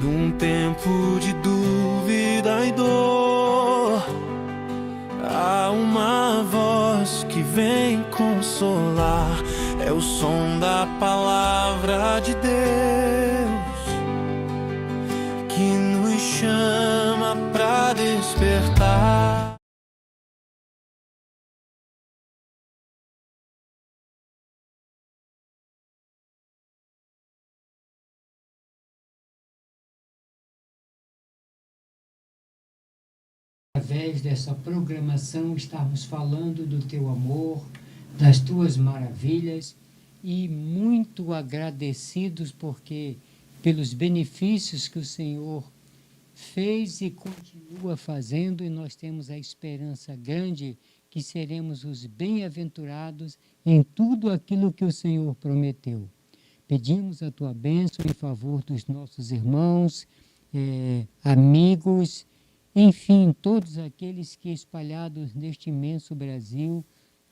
num tempo de dúvida e dor, há uma voz que vem consolar. É o som da palavra de Deus que nos chama pra despertar. Através dessa programação, estarmos falando do teu amor, das tuas maravilhas e muito agradecidos porque pelos benefícios que o Senhor fez e continua fazendo, e nós temos a esperança grande que seremos os bem-aventurados em tudo aquilo que o Senhor prometeu. Pedimos a tua bênção em favor dos nossos irmãos, amigos, enfim, todos aqueles que espalhados neste imenso Brasil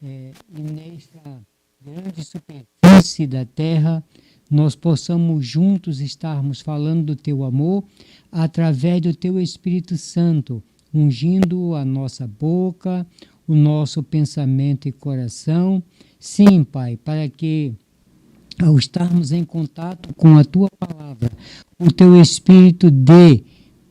e nesta grande superfície da terra, nós possamos juntos estarmos falando do teu amor através do teu Espírito Santo, ungindo a nossa boca, o nosso pensamento e coração. Sim, Pai, para que ao estarmos em contato com a tua palavra, o teu Espírito dê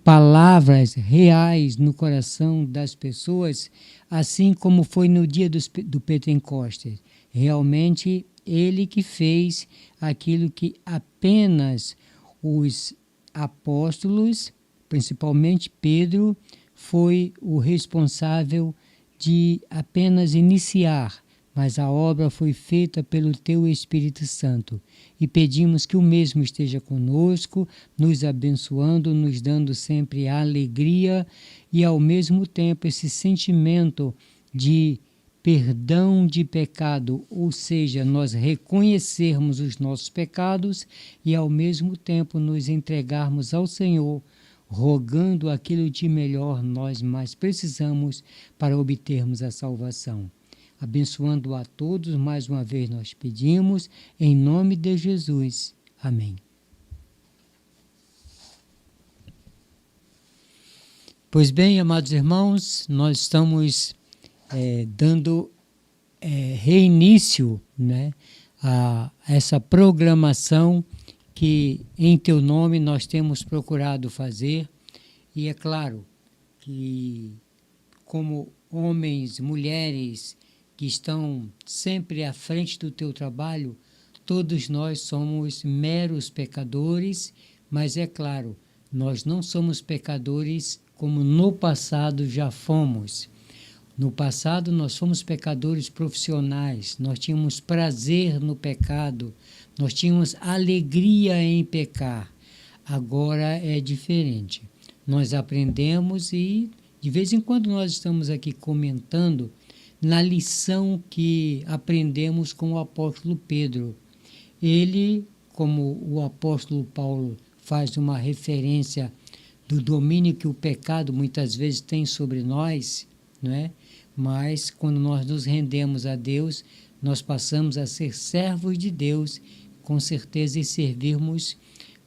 palavras reais no coração das pessoas, assim como foi no dia do Pentecostes. Realmente, ele que fez aquilo que apenas os apóstolos, principalmente Pedro, foi o responsável de apenas iniciar, mas a obra foi feita pelo teu Espírito Santo. E pedimos que o mesmo esteja conosco, nos abençoando, nos dando sempre a alegria e, ao mesmo tempo, esse sentimento de perdão de pecado, ou seja, nós reconhecermos os nossos pecados e, ao mesmo tempo, nos entregarmos ao Senhor, rogando aquilo de melhor nós mais precisamos para obtermos a salvação. Abençoando a todos, mais uma vez nós pedimos, em nome de Jesus. Amém. Pois bem, amados irmãos, nós estamos dando reinício, né, a essa programação que em teu nome nós temos procurado fazer. E é claro que, como homens, mulheres que estão sempre à frente do teu trabalho, todos nós somos meros pecadores, mas é claro, nós não somos pecadores como no passado já fomos. No passado nós fomos pecadores profissionais, nós tínhamos prazer no pecado, nós tínhamos alegria em pecar. Agora é diferente. Nós aprendemos e de vez em quando nós estamos aqui comentando na lição que aprendemos com o apóstolo Pedro. Ele, como o apóstolo Paulo faz uma referência do domínio que o pecado muitas vezes tem sobre nós, não é? Mas quando nós nos rendemos a Deus, nós passamos a ser servos de Deus, com certeza, e servirmos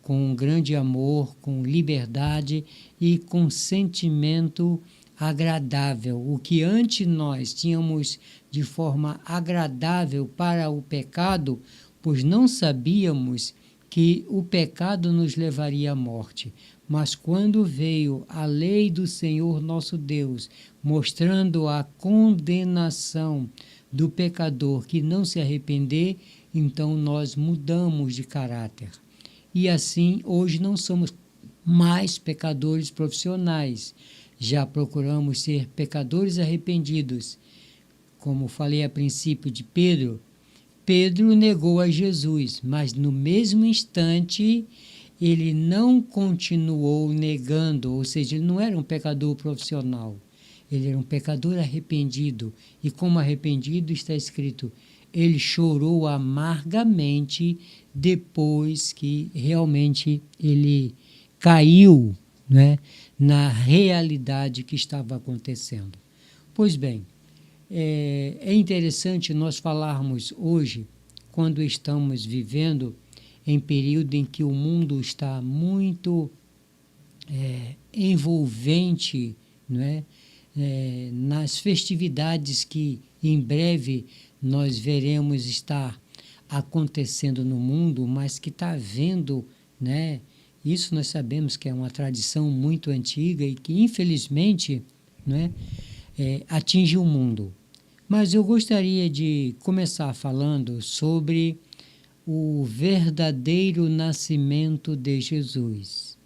com grande amor, com liberdade e com sentimento agradável. O que antes nós tínhamos de forma agradável para o pecado, pois não sabíamos que o pecado nos levaria à morte. Mas quando veio a lei do Senhor nosso Deus, mostrando a condenação do pecador que não se arrepender, então nós mudamos de caráter. E assim, hoje não somos mais pecadores profissionais, já procuramos ser pecadores arrependidos. Como falei a princípio de Pedro, Pedro negou a Jesus, mas no mesmo instante ele não continuou negando, ou seja, ele não era um pecador profissional, ele era um pecador arrependido. E como arrependido está escrito, ele chorou amargamente depois que realmente ele caiu, né, na realidade que estava acontecendo. Pois bem, é interessante nós falarmos hoje, quando estamos vivendo em período em que o mundo está muito envolvente, não é? Nas festividades que em breve nós veremos estar acontecendo no mundo, mas que está havendo, né? Isso nós sabemos que é uma tradição muito antiga e que infelizmente, né, atinge o mundo. Mas eu gostaria de começar falando sobre o verdadeiro nascimento de Jesus.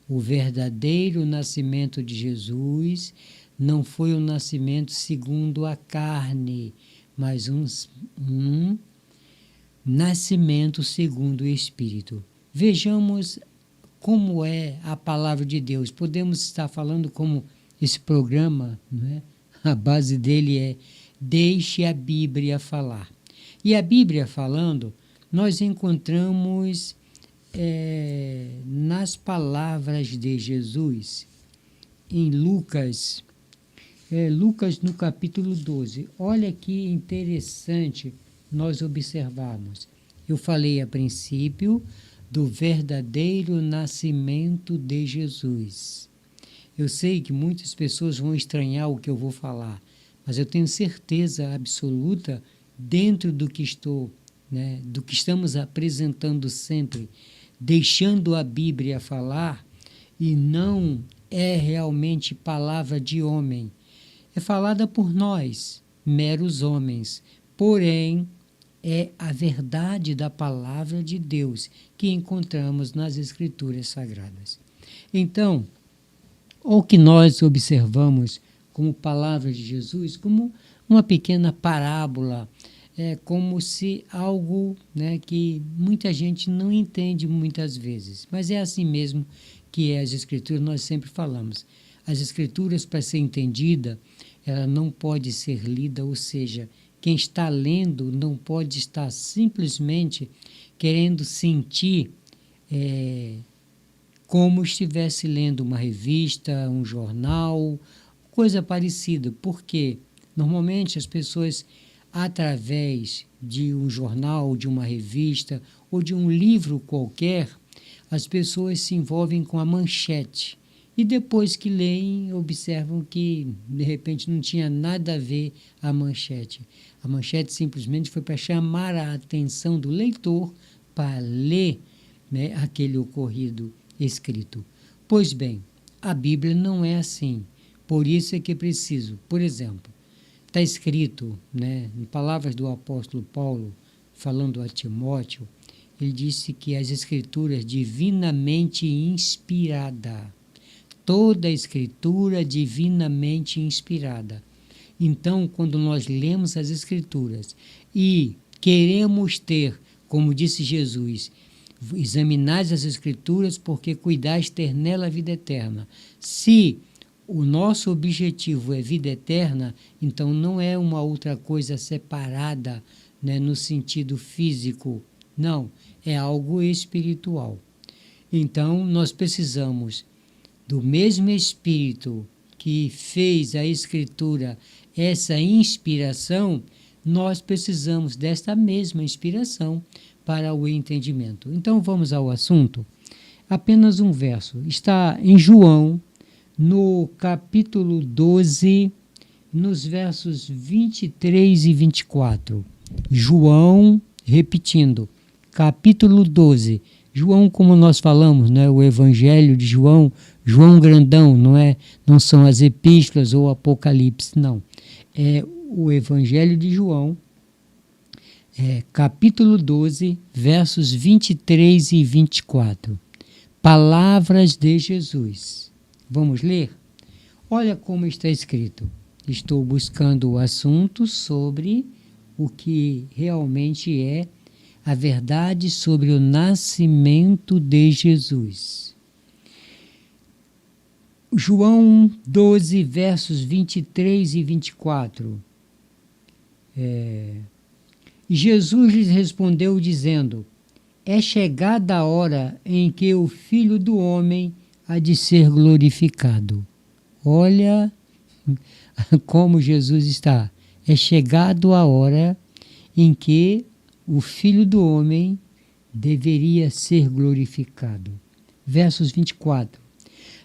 O verdadeiro nascimento de Jesus não foi um nascimento segundo a carne, mas um nascimento segundo o Espírito. Vejamos como é a palavra de Deus. Podemos estar falando como esse programa, não é? A base dele é deixe a Bíblia falar. E a Bíblia falando, nós encontramos nas palavras de Jesus, em Lucas no capítulo 12. Olha que interessante nós observarmos. Eu falei a princípio do verdadeiro nascimento de Jesus. Eu sei que muitas pessoas vão estranhar o que eu vou falar, mas eu tenho certeza absoluta, dentro do que do que estamos apresentando sempre, deixando a Bíblia falar, e não é realmente palavra de homem. É falada por nós, meros homens, porém é a verdade da palavra de Deus que encontramos nas Escrituras Sagradas. Então, o que nós observamos como palavra de Jesus, como uma pequena parábola, como se algo, né, que muita gente não entende muitas vezes, mas é assim mesmo que as Escrituras, nós sempre falamos. As Escrituras, para ser entendida, ela não pode ser lida, ou seja, quem está lendo não pode estar simplesmente querendo sentir como estivesse lendo uma revista, um jornal, coisa parecida, porque normalmente as pessoas, através de um jornal, de uma revista ou de um livro qualquer, as pessoas se envolvem com a manchete. E depois que leem, observam que, de repente, não tinha nada a ver a manchete. A manchete simplesmente foi para chamar a atenção do leitor para ler, né, aquele ocorrido escrito. Pois bem, a Bíblia não é assim. Por isso é que é preciso, por exemplo, está escrito, né, em palavras do apóstolo Paulo, falando a Timóteo, ele disse que as Escrituras divinamente inspirada, toda a Escritura divinamente inspirada. Então, quando nós lemos as Escrituras e queremos ter, como disse Jesus, examinais as Escrituras porque cuidais ter nela a vida eterna. Se o nosso objetivo é vida eterna, então não é uma outra coisa separada, né, no sentido físico. Não, é algo espiritual. Então, nós precisamos do mesmo Espírito que fez a Escritura, essa inspiração, nós precisamos desta mesma inspiração para o entendimento. Então, vamos ao assunto. Apenas um verso. Está em João, no capítulo 12, nos versos 23 e 24. João, repetindo, capítulo 12. João, como nós falamos, né, o Evangelho de João, João grandão, não são as epístolas ou Apocalipse, não. É o Evangelho de João, capítulo 12, versos 23 e 24. Palavras de Jesus. Vamos ler? Olha como está escrito. Estou buscando o assunto sobre o que realmente é a verdade sobre o nascimento de Jesus. João 12, versos 23 e 24. Jesus lhes respondeu dizendo: é chegada a hora em que o Filho do Homem há de ser glorificado. Olha como Jesus está. É chegado a hora em que o Filho do Homem deveria ser glorificado. Versos 24.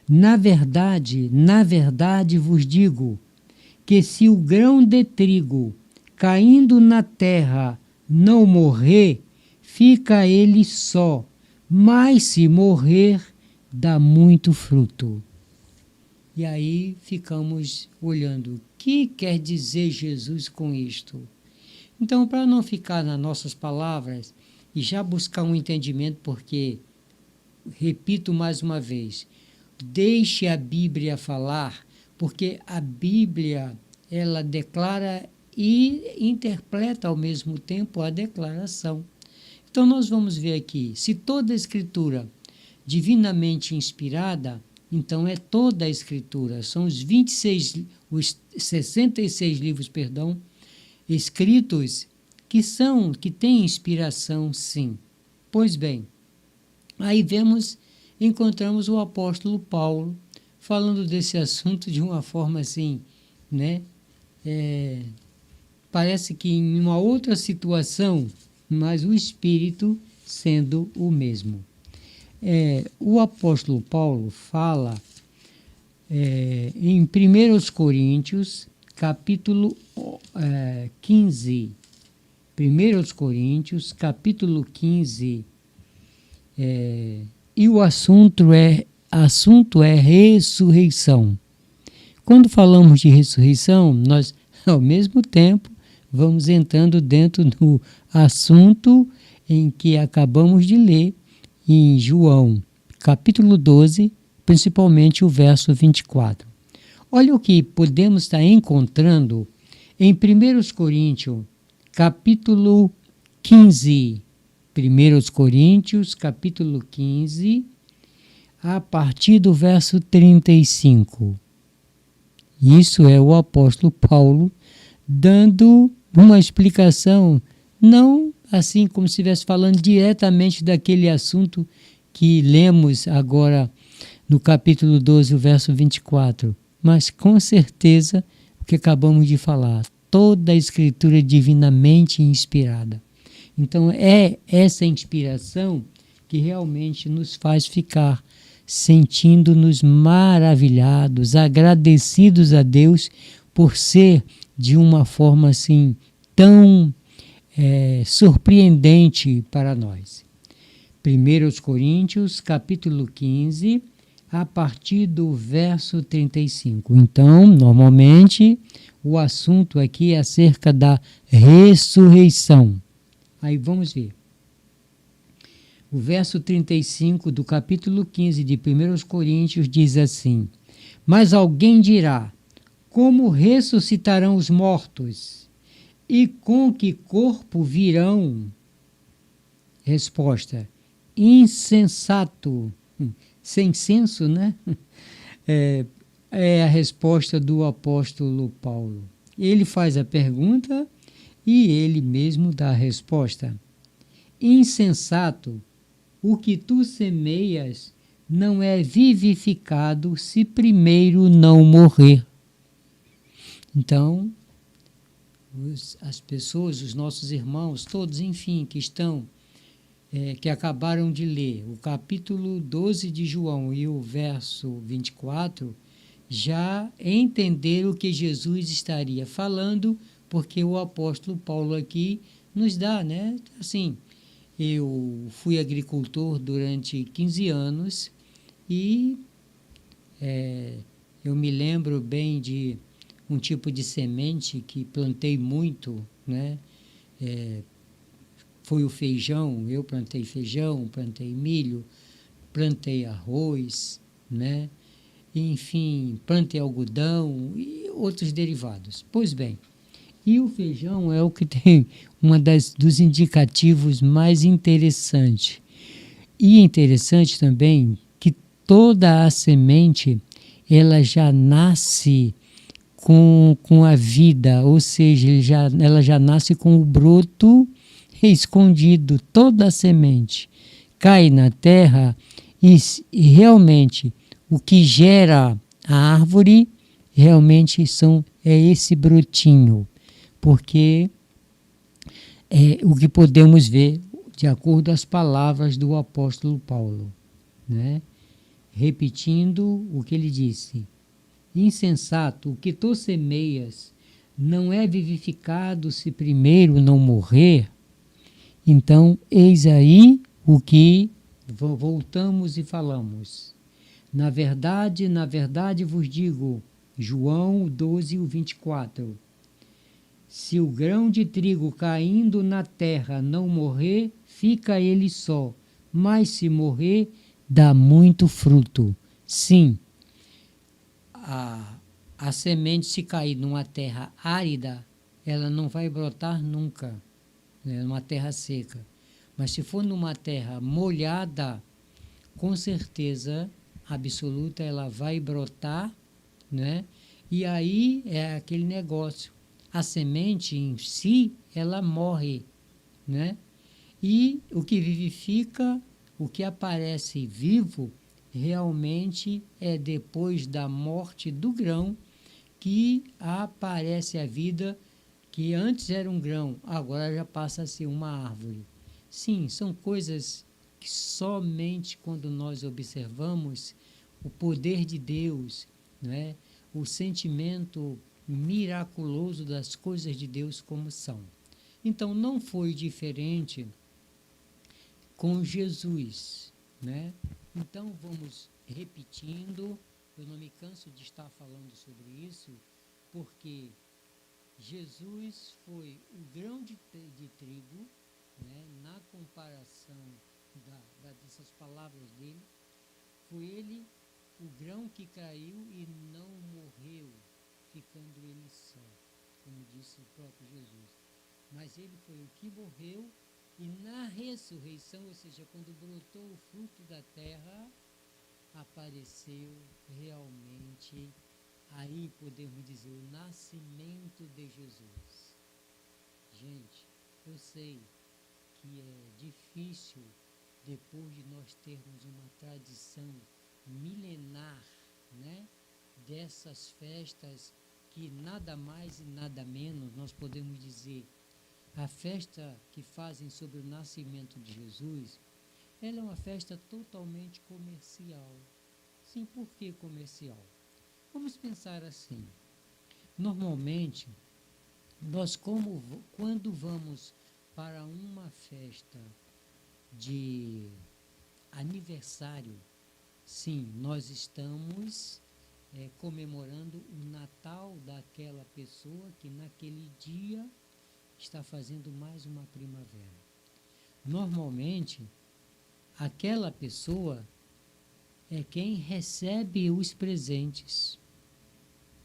na verdade vos digo, que se o grão de trigo caindo na terra não morrer, fica ele só, mas se morrer, dá muito fruto. E aí ficamos olhando, o que quer dizer Jesus com isto? Então, para não ficar nas nossas palavras e já buscar um entendimento, porque, repito mais uma vez, deixe a Bíblia falar, porque a Bíblia, ela declara e interpreta ao mesmo tempo a declaração. Então nós vamos ver aqui, se toda a Escritura divinamente inspirada, então é toda a Escritura, são os 66 livros, escritos que têm inspiração, sim. Pois bem, aí encontramos o apóstolo Paulo falando desse assunto de uma forma assim, né? Parece que em uma outra situação, mas o espírito sendo o mesmo. O apóstolo Paulo fala em 1 Coríntios, capítulo 15. 1 Coríntios, capítulo 15, e o assunto é ressurreição. Quando falamos de ressurreição, nós, ao mesmo tempo, vamos entrando dentro do assunto em que acabamos de ler em João, capítulo 12, principalmente o verso 24. Olha o que podemos estar encontrando em 1 Coríntios, capítulo 15. 1 Coríntios, capítulo 15, a partir do verso 35. Isso é o apóstolo Paulo dando uma explicação, não assim como se estivesse falando diretamente daquele assunto que lemos agora no capítulo 12, o verso 24, mas com certeza o que acabamos de falar, toda a Escritura é divinamente inspirada. Então é essa inspiração que realmente nos faz ficar sentindo-nos maravilhados, agradecidos a Deus por ser de uma forma assim tão surpreendente para nós. 1 Coríntios, capítulo 15, a partir do verso 35. Então, normalmente, o assunto aqui é acerca da ressurreição. Aí vamos ver. O verso 35 do capítulo 15 de 1 Coríntios diz assim: Mas alguém dirá, como ressuscitarão os mortos? E com que corpo virão? Resposta: insensato. Sem senso, né? É a resposta do apóstolo Paulo. Ele faz a pergunta e ele mesmo dá a resposta. Insensato, o que tu semeias não é vivificado se primeiro não morrer. Então, as pessoas, os nossos irmãos, todos, enfim, que estão, que acabaram de ler o capítulo 12 de João e o verso 24, já entenderam o que Jesus estaria falando, porque o apóstolo Paulo aqui nos dá, né? Assim, eu fui agricultor durante 15 anos e eu me lembro bem de um tipo de semente que plantei muito, né? Foi o feijão, eu plantei feijão, plantei milho, plantei arroz, né? Enfim, plantei algodão e outros derivados. Pois bem, e o feijão é o que tem dos indicativos mais interessantes. E interessante também que toda a semente, ela já nasce com a vida, ou seja, ela já nasce com o broto escondido, toda a semente cai na terra e realmente o que gera a árvore realmente é esse brotinho, porque é o que podemos ver de acordo às palavras do apóstolo Paulo, né? repetindo o que ele disse. Insensato, o que tu semeias não é vivificado se primeiro não morrer? Então, eis aí o que voltamos e falamos. Na verdade vos digo, João 12, 24, se o grão de trigo caindo na terra não morrer, fica ele só, mas se morrer, dá muito fruto. Sim, a semente, se cair numa terra árida, ela não vai brotar nunca, né, numa terra seca. Mas se for numa terra molhada, com certeza absoluta ela vai brotar, né? E aí é aquele negócio. A semente em si, ela morre, né? E o que vivifica, o que aparece vivo, realmente é depois da morte do grão que aparece a vida, que antes era um grão, agora já passa a ser uma árvore. Sim, são coisas que somente quando nós observamos o poder de Deus, né? O sentimento miraculoso das coisas de Deus como são. Então não foi diferente com Jesus, né? Então vamos repetindo, eu não me canso de estar falando sobre isso, porque Jesus foi o grão de trigo, né? Na comparação dessas palavras dele, foi ele o grão que caiu e não morreu, ficando ele só, como disse o próprio Jesus. Mas ele foi o que morreu, e na ressurreição, ou seja, quando brotou o fruto da terra, apareceu realmente, aí podemos dizer, o nascimento de Jesus. Gente, eu sei que é difícil, depois de nós termos uma tradição milenar, né, dessas festas, que nada mais e nada menos nós podemos dizer, a festa que fazem sobre o nascimento de Jesus, ela é uma festa totalmente comercial. Sim, por que comercial? Vamos pensar assim. Normalmente, nós quando vamos para uma festa de aniversário, sim, nós estamos comemorando o Natal daquela pessoa que naquele dia está fazendo mais uma primavera. Normalmente, aquela pessoa é quem recebe os presentes,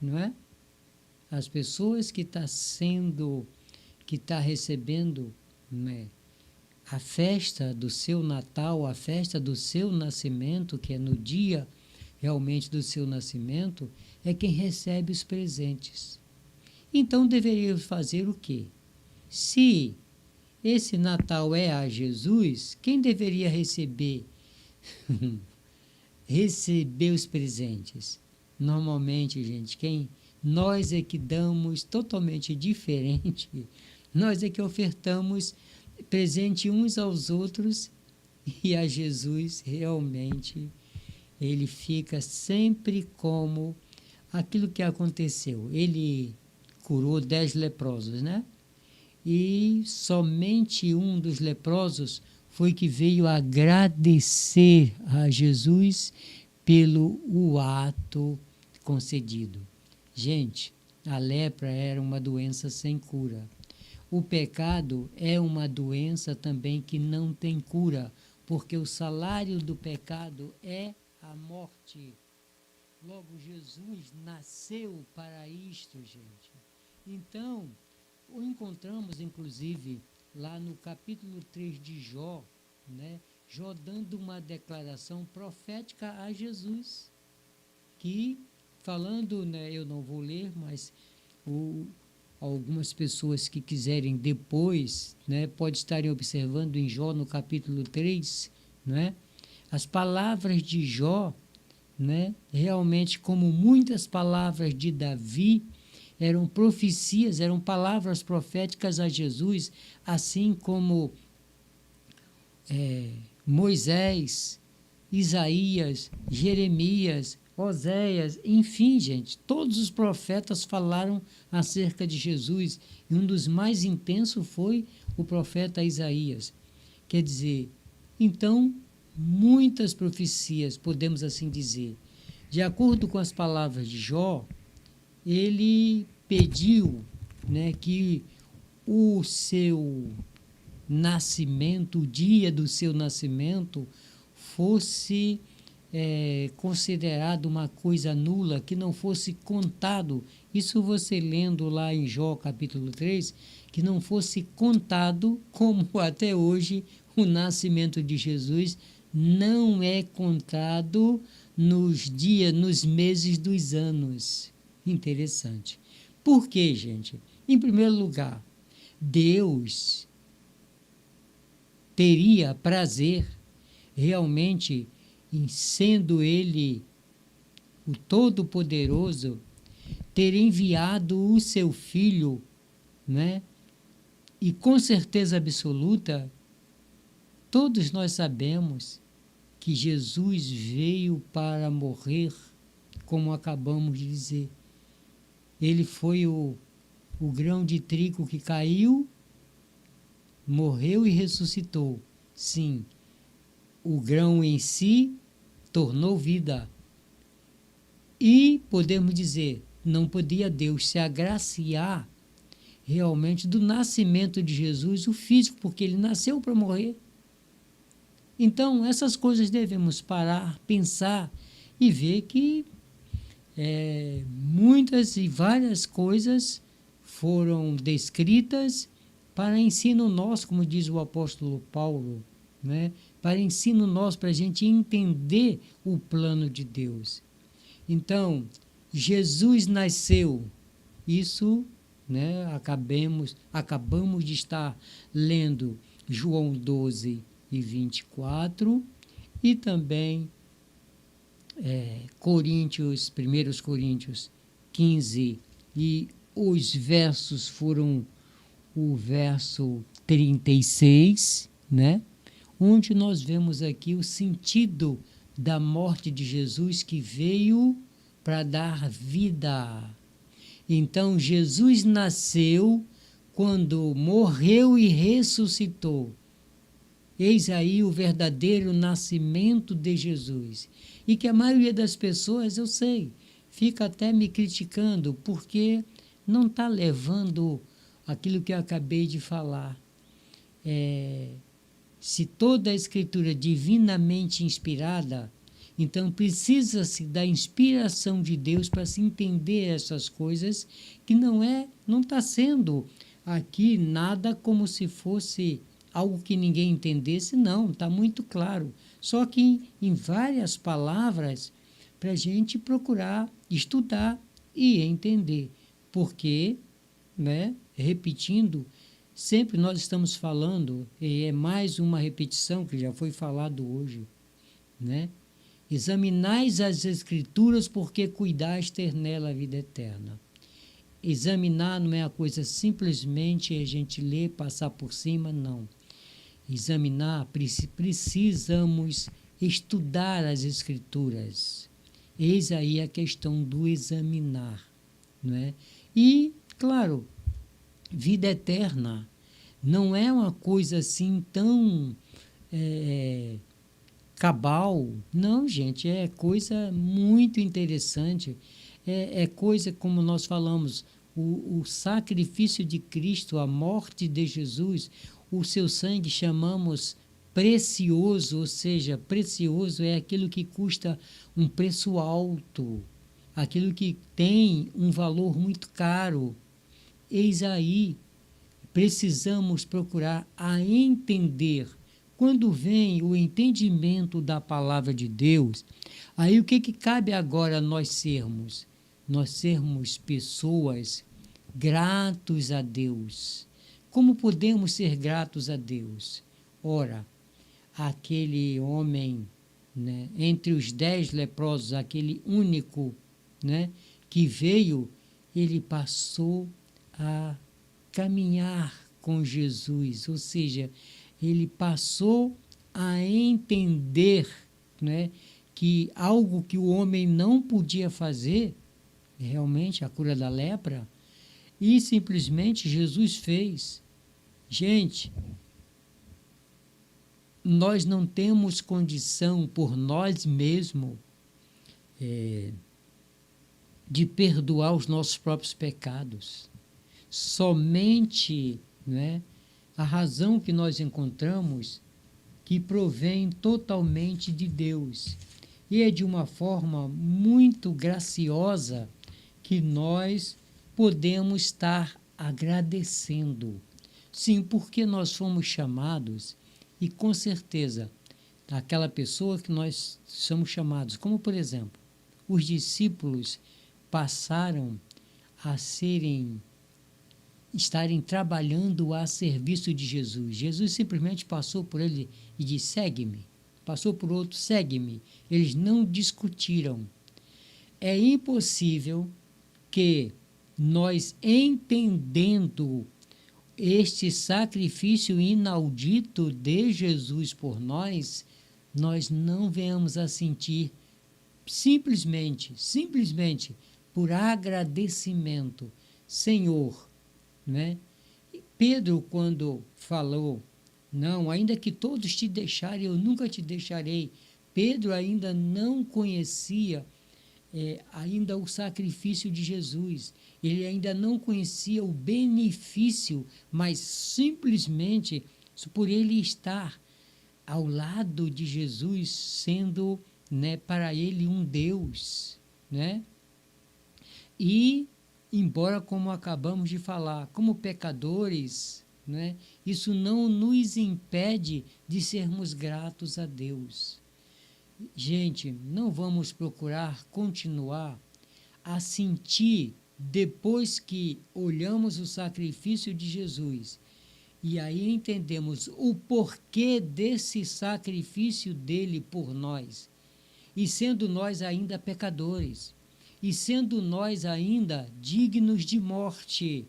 não é? As pessoas que está recebendo, né, a festa do seu Natal, a festa do seu nascimento, que é no dia realmente do seu nascimento, é quem recebe os presentes. Então deveríamos fazer o quê? Se esse Natal é a Jesus, quem deveria receber os presentes? Normalmente, gente, nós é que damos totalmente diferente, nós é que ofertamos presente uns aos outros, e a Jesus realmente ele fica sempre como aquilo que aconteceu. Ele curou 10 leprosos, né? E somente um dos leprosos foi que veio agradecer a Jesus pelo o ato concedido. Gente, a lepra era uma doença sem cura. O pecado é uma doença também que não tem cura, porque o salário do pecado é a morte. Logo, Jesus nasceu para isto, gente. Então, o encontramos, inclusive, lá no capítulo 3 de Jó, né? Jó dando uma declaração profética a Jesus, que, falando, né, eu não vou ler, mas algumas pessoas que quiserem depois, né, pode estarem observando em Jó, no capítulo 3, né, as palavras de Jó, né, realmente, como muitas palavras de Davi, eram profecias, eram palavras proféticas a Jesus, assim como Moisés Isaías, Jeremias, Oséias, enfim, gente, todos os profetas falaram acerca de Jesus, e um dos mais intensos foi o profeta Isaías. Quer dizer, então, muitas profecias, podemos assim dizer. De acordo com as palavras de Jó, ele pediu, né, que o seu nascimento, o dia do seu nascimento, fosse considerado uma coisa nula, que não fosse contado. Isso você lendo lá em Jó capítulo 3, que não fosse contado, como até hoje o nascimento de Jesus não é contado nos dias, nos meses dos anos. Interessante. Por quê, gente? Em primeiro lugar, Deus teria prazer realmente em, sendo Ele o Todo-Poderoso, ter enviado o seu Filho, né? E com certeza absoluta, todos nós sabemos que Jesus veio para morrer, como acabamos de dizer. Ele foi o grão de trigo que caiu, morreu e ressuscitou. Sim, o grão em si tornou vida. E podemos dizer, não podia Deus se agraciar realmente do nascimento de Jesus, o físico, porque ele nasceu para morrer. Então, essas coisas devemos parar, pensar e ver que muitas e várias coisas foram descritas para ensino nosso, como diz o apóstolo Paulo, né? Para ensino nosso, para a gente entender o plano de Deus. Então, Jesus nasceu, isso, né? Acabamos de estar lendo João 12 e 24, e também Coríntios, 1 Coríntios 15, e os versos foram o verso 36, né? Onde nós vemos aqui o sentido da morte de Jesus, que veio para dar vida. Então, Jesus nasceu quando morreu e ressuscitou. Eis aí o verdadeiro nascimento de Jesus. E que a maioria das pessoas, eu sei, fica até me criticando, porque não está levando aquilo que eu acabei de falar. Se toda a Escritura é divinamente inspirada, então precisa-se da inspiração de Deus para se entender essas coisas, que não está sendo aqui nada como se fosse algo que ninguém entendesse, não, está muito claro. Só que em várias palavras, para a gente procurar estudar e entender. Porque, né, repetindo, sempre nós estamos falando, e é mais uma repetição que já foi falado hoje, né? Examinais as Escrituras, porque cuidais ter nela a vida eterna. Examinar não é a coisa simplesmente a gente ler, passar por cima, não. Examinar, precisamos estudar as Escrituras. Eis aí a questão do examinar, não é? E, claro, vida eterna não é uma coisa assim tão cabal. Não, gente, é coisa muito interessante. É coisa, como nós falamos, o sacrifício de Cristo, a morte de Jesus, o seu sangue chamamos precioso, ou seja, precioso é aquilo que custa um preço alto, aquilo que tem um valor muito caro. Eis aí, precisamos procurar a entender. Quando vem o entendimento da palavra de Deus, aí o que cabe agora nós sermos? Nós sermos pessoas gratos a Deus. Como podemos ser gratos a Deus? Ora, aquele homem, né, entre os 10 leprosos, aquele único, né, que veio, ele passou a caminhar com Jesus, ou seja, ele passou a entender né, que algo que o homem não podia fazer, realmente a cura da lepra, e simplesmente Jesus fez. Gente, nós não temos condição por nós mesmos de perdoar os nossos próprios pecados. Somente, né, a razão que nós encontramos que provém totalmente de Deus. E é de uma forma muito graciosa que nós podemos estar agradecendo. Sim, porque nós fomos chamados, e com certeza, aquela pessoa que nós somos chamados, como por exemplo, os discípulos passaram a estarem trabalhando a serviço de Jesus. Jesus simplesmente passou por ele e disse: segue-me. Passou por outro: segue-me. Eles não discutiram. É impossível que nós, entendendo este sacrifício inaudito de Jesus por nós, nós não venhamos a sentir simplesmente por agradecimento: Senhor, né? Pedro, quando falou, não, ainda que todos te deixarem, eu nunca te deixarei. Pedro ainda não conhecia ainda o sacrifício de Jesus. Ele ainda não conhecia o benefício, mas simplesmente por ele estar ao lado de Jesus, sendo, né, para ele um Deus, né? E embora, como acabamos de falar, como pecadores, né, isso não nos impede de sermos gratos a Deus. Gente, não vamos procurar continuar a sentir, depois que olhamos o sacrifício de Jesus, e aí entendemos o porquê desse sacrifício dele por nós, e sendo nós ainda pecadores, e sendo nós ainda dignos de morte,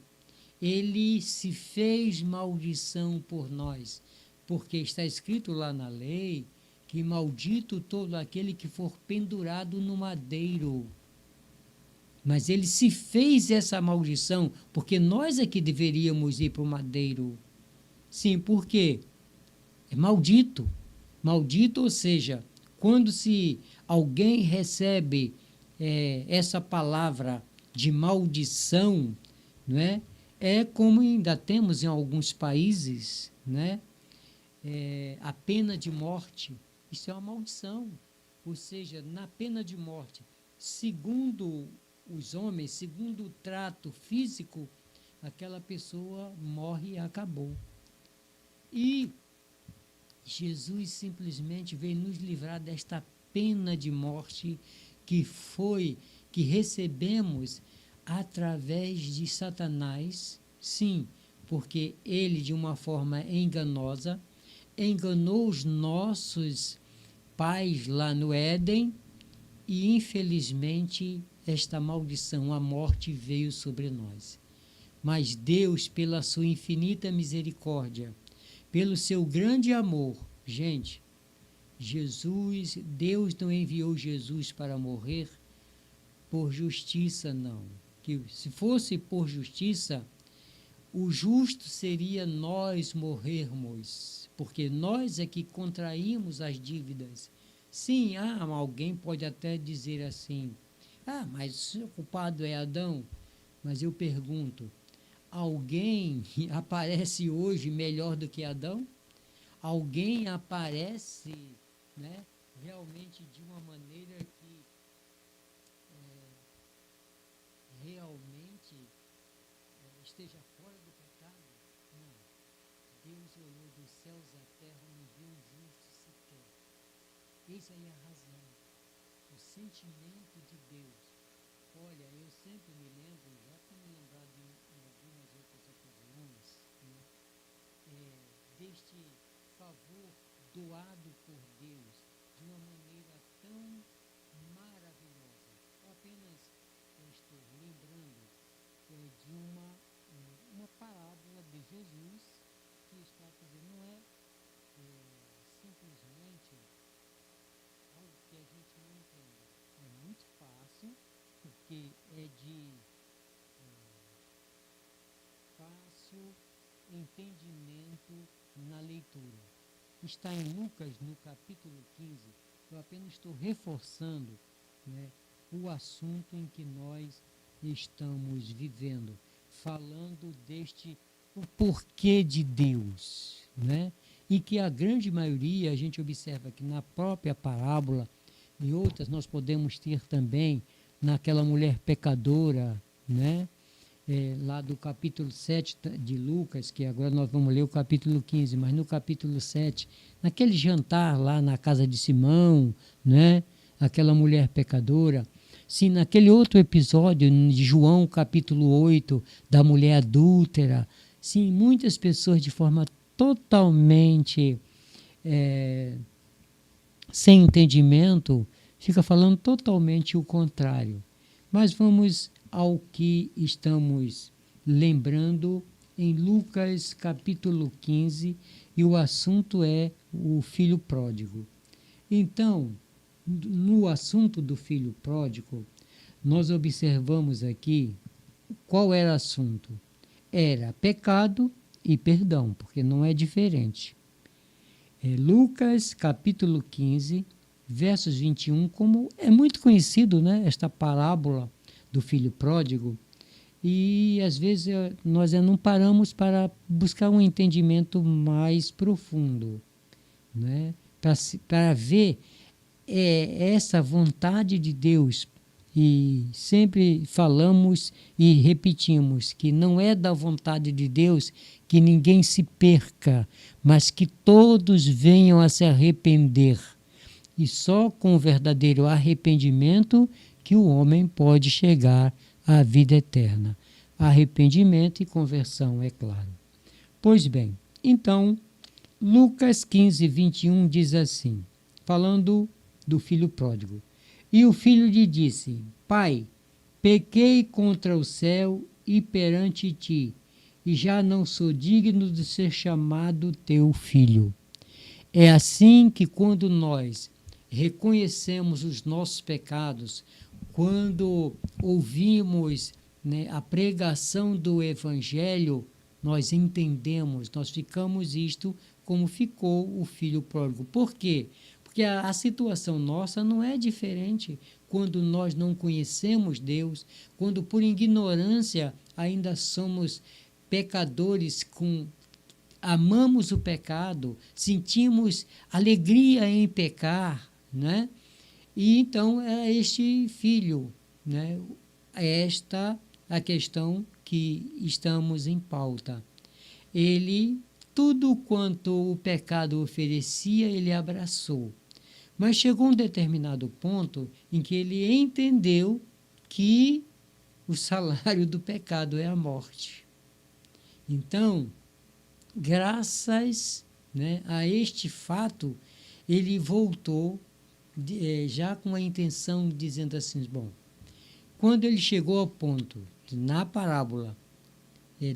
ele se fez maldição por nós, porque está escrito lá na lei que maldito todo aquele que for pendurado no madeiro. Mas ele se fez essa maldição, porque nós é que deveríamos ir para o madeiro. Sim, por quê? É maldito. Maldito, ou seja, quando se alguém recebe essa palavra de maldição, não é? É como ainda temos em alguns países, né? A pena de morte. Isso é uma maldição. Ou seja, na pena de morte, segundo os homens, segundo o trato físico, aquela pessoa morre e acabou. E Jesus simplesmente veio nos livrar desta pena de morte que recebemos através de Satanás. Sim, porque ele, de uma forma enganosa, enganou os nossos pais lá no Éden, e infelizmente esta maldição, a morte, veio sobre nós. Mas Deus, pela sua infinita misericórdia, pelo seu grande amor, gente, Deus não enviou Jesus para morrer por justiça, não. Que se fosse por justiça, o justo seria nós morrermos, porque nós é que contraímos as dívidas. Sim, alguém pode até dizer assim: mas o culpado é Adão. Mas eu pergunto: alguém aparece hoje melhor do que Adão? Alguém aparece, né, realmente de uma maneira que realmente esteja fora do pecado? Não. Deus olhou dos céus à terra e não viu um justo sequer. Eis aí a razão, o sentimento de Deus. Olha, eu sempre me lembro, já tenho me lembrado em algumas outras ocasiões, né, deste favor doado por Deus de uma maneira tão maravilhosa. Eu apenas estou lembrando de uma parábola de Jesus que está fazendo, não é simplesmente que a gente não entenda. É muito fácil, porque é de fácil entendimento na leitura. Está em Lucas, no capítulo 15. Eu apenas estou reforçando, né, o assunto em que nós estamos vivendo, falando deste o porquê de Deus, né? E que a grande maioria, a gente observa que na própria parábola e outras nós podemos ter também naquela mulher pecadora, né? Lá do capítulo 7 de Lucas, que agora nós vamos ler o capítulo 15, mas no capítulo 7, naquele jantar lá na casa de Simão, né? Aquela mulher pecadora. Sim, naquele outro episódio de João, capítulo 8, da mulher adúltera. Sim, muitas pessoas de forma totalmente sem entendimento, fica falando totalmente o contrário. Mas vamos ao que estamos lembrando em Lucas capítulo 15, e o assunto é o filho pródigo. Então, no assunto do filho pródigo, nós observamos aqui qual era o assunto. Era pecado e perdão, porque não é diferente. Lucas capítulo 15, versos 21, como é muito conhecido, né, esta parábola do filho pródigo, e às vezes nós não paramos para buscar um entendimento mais profundo, né, para ver essa vontade de Deus. E sempre falamos e repetimos que não é da vontade de Deus que ninguém se perca, mas que todos venham a se arrepender. E só com o verdadeiro arrependimento que o homem pode chegar à vida eterna. Arrependimento e conversão, é claro. Pois bem, então, Lucas 15, 21 diz assim, falando do filho pródigo. E o filho lhe disse: Pai, pequei contra o céu e perante ti, e já não sou digno de ser chamado teu filho. É assim que quando nós reconhecemos os nossos pecados, quando ouvimos, né, a pregação do Evangelho, nós entendemos, nós ficamos isto como ficou o filho pródigo. Por quê? Porque a situação nossa não é diferente quando nós não conhecemos Deus, quando por ignorância ainda somos pecadores, amamos o pecado, sentimos alegria em pecar, né? E então é este filho, né? Esta a questão que estamos em pauta. Ele, tudo quanto o pecado oferecia, ele abraçou. Mas chegou um determinado ponto em que ele entendeu que o salário do pecado é a morte. Então, graças, né, a este fato, ele voltou já com a intenção, dizendo assim, bom, quando ele chegou ao ponto de, na parábola,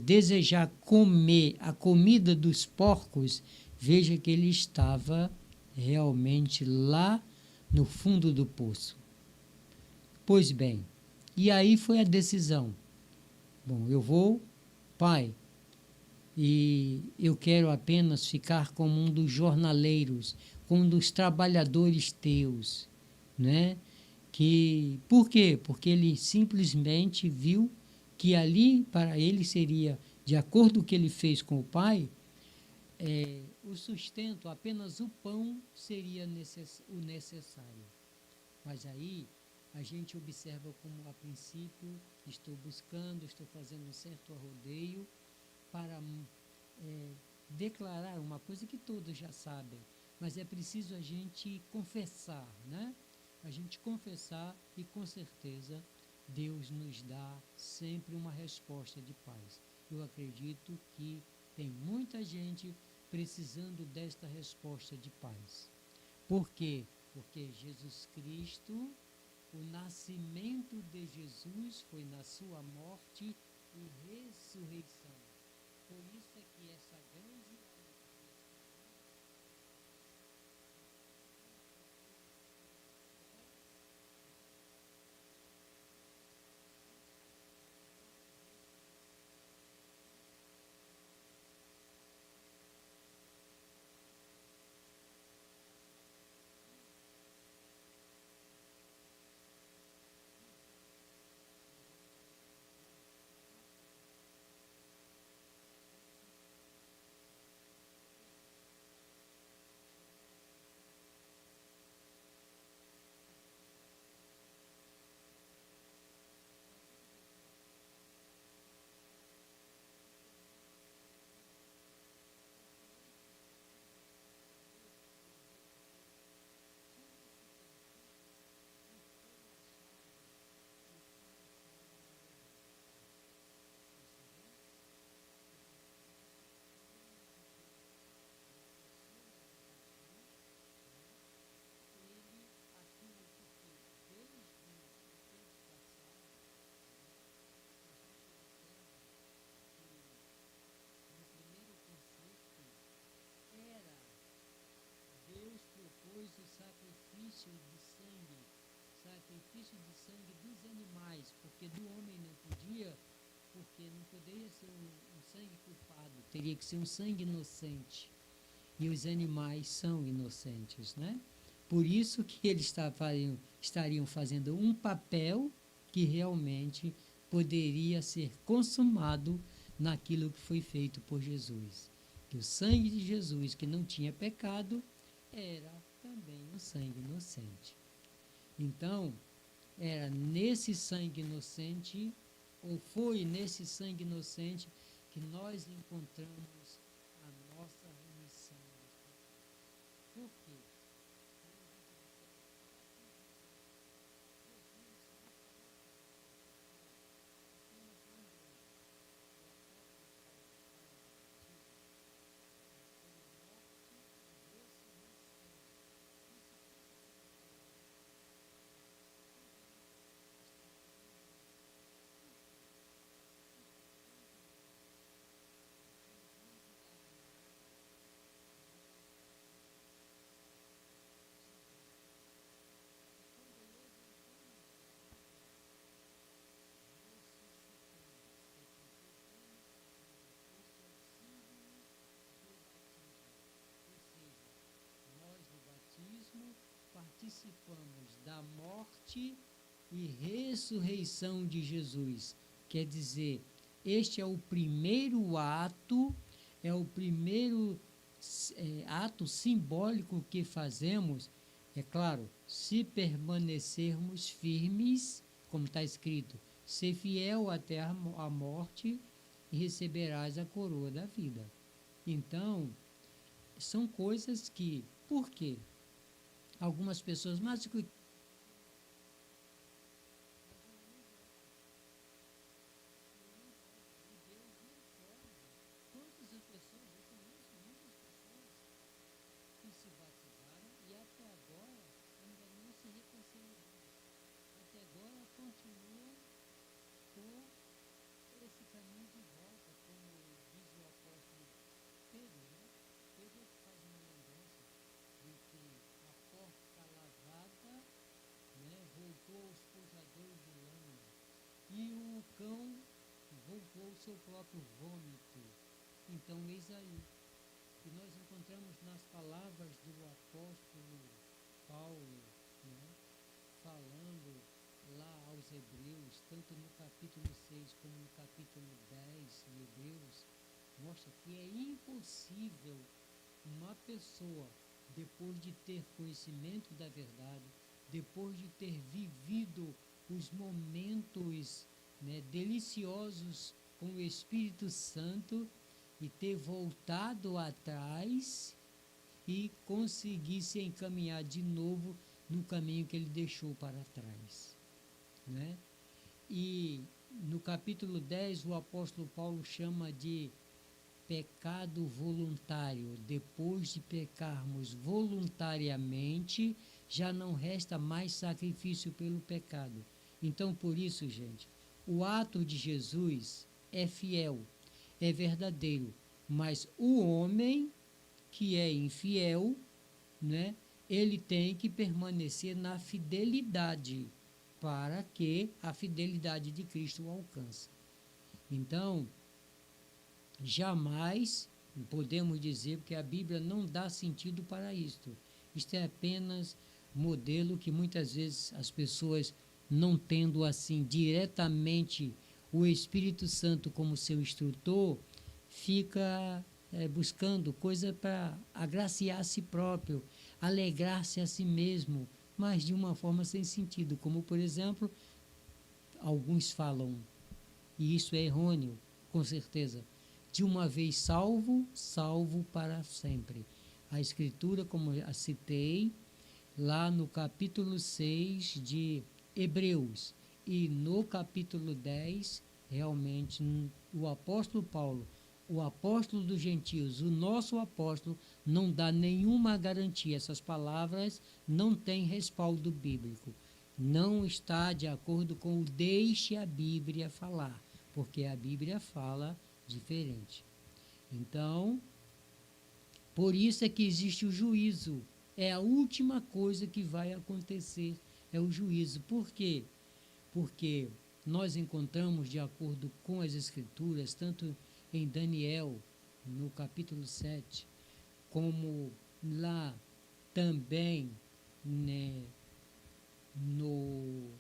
desejar comer a comida dos porcos, veja que ele estava realmente lá no fundo do poço. Pois bem, e aí foi a decisão. Bom, eu vou, pai, e eu quero apenas ficar como um dos jornaleiros, como um dos trabalhadores teus, né? Por quê? Porque ele simplesmente viu que ali para ele seria, de acordo com o que ele fez com o pai, o sustento, apenas o pão seria o necessário. Mas aí a gente observa como a princípio estou fazendo um certo arrodeio para declarar uma coisa que todos já sabem, mas é preciso a gente confessar, né? A gente confessar e com certeza Deus nos dá sempre uma resposta de paz. Eu acredito que tem muita gente precisando desta resposta de paz. Por quê? Porque Jesus Cristo, o nascimento de Jesus foi na sua morte e ressurreição. Por isso é que essa grande de sangue, sacrifício de sangue dos animais, porque do homem não podia, porque não poderia ser um sangue culpado, teria que ser um sangue inocente. E os animais são inocentes, né? Por isso que eles estariam fazendo um papel que realmente poderia ser consumado naquilo que foi feito por Jesus. Que o sangue de Jesus, que não tinha pecado, era também um sangue inocente. Então, era nesse sangue inocente, ou foi nesse sangue inocente, que nós encontramos a nossa remissão. Por quê? Participamos da morte e ressurreição de Jesus. Quer dizer, este é o primeiro ato, é o primeiro ato simbólico que fazemos, é claro, se permanecermos firmes, como está escrito, ser fiel até a morte e receberás a coroa da vida. Então, são coisas que, por quê? Algumas pessoas, mas quantas pessoas, eu conheço muitas pessoas que se batizaram e até agora ainda não se reconciliaram. Até agora continuam com esse caminho de volta, como diz o apóstolo Pedro, né? Pedro faz uma lembrança de que a porta lavada, né, voltou aos pujadores de lâmina e o cão voltou ao seu próprio vômito. Então, eis aí, que nós encontramos nas palavras do apóstolo Paulo, né, falando lá aos Hebreus, tanto no capítulo 6 como no capítulo 10 de Hebreus, mostra que é impossível uma pessoa, depois de ter conhecimento da verdade, depois de ter vivido os momentos, né, deliciosos com o Espírito Santo e ter voltado atrás e conseguir se encaminhar de novo no caminho que ele deixou para trás, né? E no capítulo 10 o apóstolo Paulo chama de pecado voluntário. Depois de pecarmos voluntariamente, já não resta mais sacrifício pelo pecado. Então, por isso, gente, o ato de Jesus é fiel, é verdadeiro, mas o homem que é infiel, né, ele tem que permanecer na fidelidade para que a fidelidade de Cristo o alcance. Então, jamais podemos dizer, porque a Bíblia não dá sentido para isto. Isto é apenas modelo que muitas vezes as pessoas, não tendo assim diretamente o Espírito Santo como seu instrutor, fica buscando coisa para agraciar a si próprio, alegrar-se a si mesmo, mas de uma forma sem sentido, como por exemplo, alguns falam, e isso é errôneo, com certeza, de uma vez salvo, salvo para sempre. A Escritura, como eu citei, lá no capítulo 6 de Hebreus e no capítulo 10, realmente o apóstolo Paulo, o apóstolo dos gentios, o nosso apóstolo, não dá nenhuma garantia. Essas palavras não têm respaldo bíblico. Não está de acordo com o deixe a Bíblia falar, porque a Bíblia fala diferente. Então, por isso é que existe o juízo. é a última coisa que vai acontecer, é o juízo. Por quê? Porque nós encontramos, de acordo com as Escrituras, tanto em Daniel, no capítulo 7, como lá também, né, no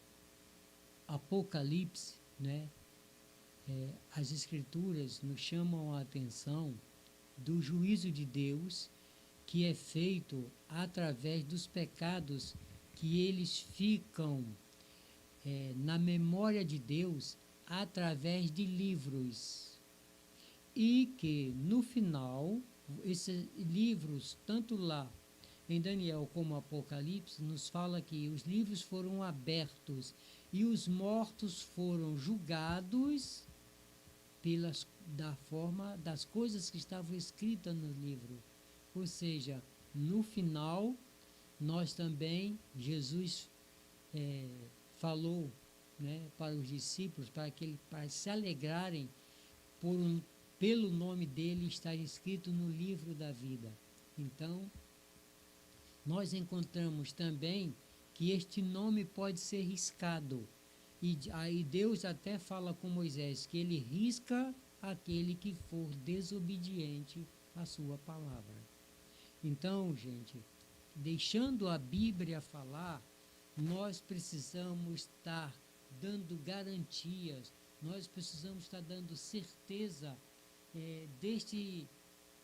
Apocalipse, né, as Escrituras nos chamam a atenção do juízo de Deus que é feito através dos pecados que eles ficam na memória de Deus através de livros. E que, no final, esses livros, tanto lá em Daniel como Apocalipse, nos fala que os livros foram abertos e os mortos foram julgados da forma das coisas que estavam escritas no livro. Ou seja, no final, nós também, Jesus falou, né, para os discípulos, para se alegrarem pelo nome dele estar escrito no livro da vida. Então, nós encontramos também que este nome pode ser riscado. E aí Deus até fala com Moisés que ele risca aquele que for desobediente à sua palavra. Então, gente, deixando a Bíblia falar, nós precisamos estar dando garantias, nós precisamos estar dando certeza deste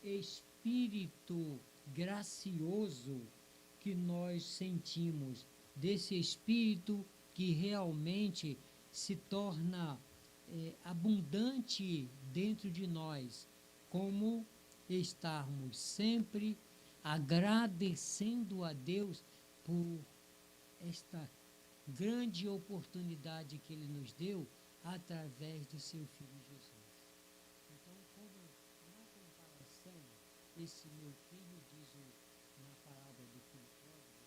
Espírito gracioso que nós sentimos, desse Espírito que realmente se torna abundante dentro de nós, como estarmos sempre agradecendo a Deus por esta grande oportunidade que Ele nos deu através do seu Filho Jesus. Então, como na comparação, esse meu filho, na parábola do filho pródigo,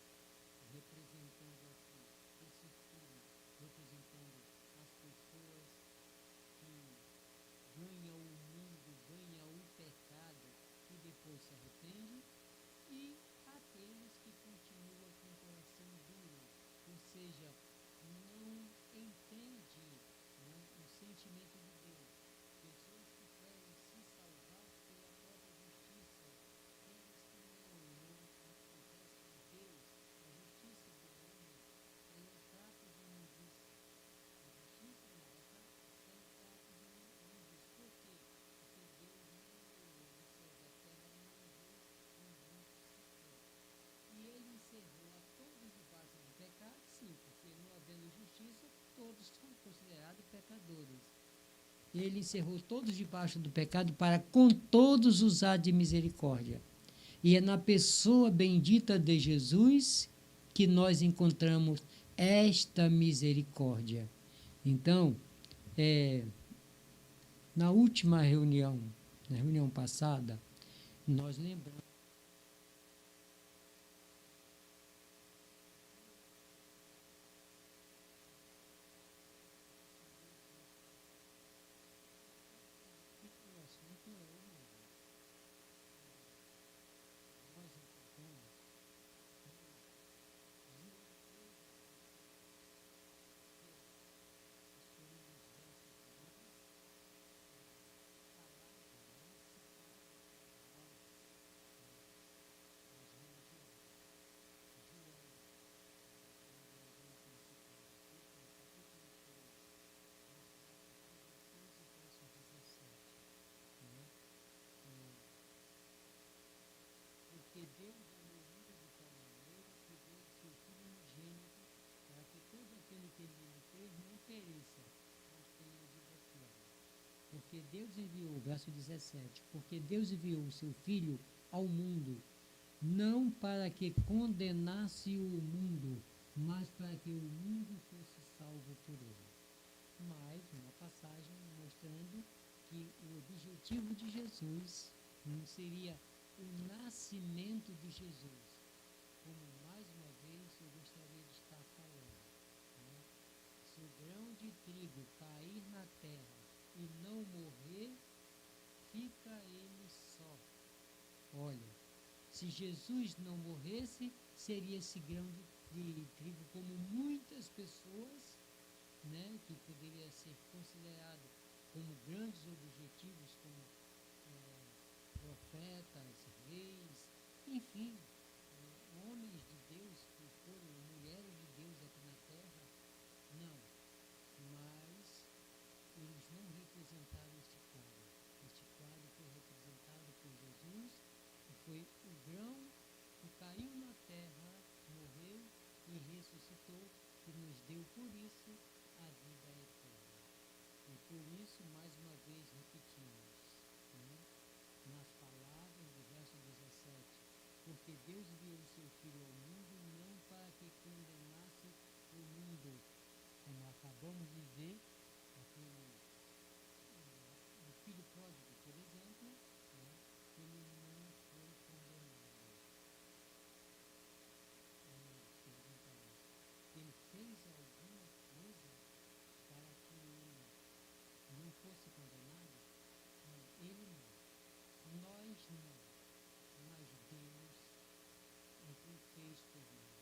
representando aqui esse filho, representando as pessoas que ganham o mundo, ganham o pecado e depois se arrependem, e aqueles que continuam com o coração duro, ou seja, não entende, né, o sentimento de Deus. Pessoas que querem se salvar pela própria justiça, aqueles que não acontece a Deus, a justiça do homem, ela é trato de injustiça. A justiça não, é trato de injustiça. Por quê? Porque Deus não olhou os céus da terra e não viu um justo sequer. E ele encerrou a todos debaixo do pecado, sim, porque não havendo justiça, todos são considerados pecadores. Ele encerrou todos debaixo do pecado para com todos usar de misericórdia. E é na pessoa bendita de Jesus que nós encontramos esta misericórdia. Então, na última reunião, na reunião passada, nós lembramos porque Deus amou o mundo de tal maneira que deu o seu Filho unigênito para que todo aquele que nele crê não pereça, mas tenha vida eterna. Porque Deus enviou, verso 17, porque Deus enviou o seu Filho ao mundo, não para que condenasse o mundo, mas para que o mundo fosse salvo por ele. Mas uma passagem mostrando que o objetivo de Jesus não seria o nascimento de Jesus, como mais uma vez eu gostaria de estar falando, né? Se o grão de trigo cair na terra e não morrer, fica ele só. Olha, Se Jesus não morresse, seria esse grão de trigo, como muitas pessoas, né, que poderia ser considerado como grandes objetivos, como profetas, reis, enfim, homens de Deus que foram mulheres de Deus aqui na terra. Não, mas eles não representaram este quadro. Este quadro foi representado por Jesus, que foi o grão que caiu na terra, morreu e ressuscitou, e nos deu por isso a vida eterna. E por isso, mais uma vez, repetimos, né, nas palavras do verso 17, porque Deus enviou o seu Filho ao mundo não para que condenasse o mundo, como acabamos de ver, aquele, o filho pródigo, por exemplo, né, ele não foi condenado. Ele fez alguma coisa para que ele não fosse condenado? Não, ele não. Nós não. Mas Deus é quem fez por nós.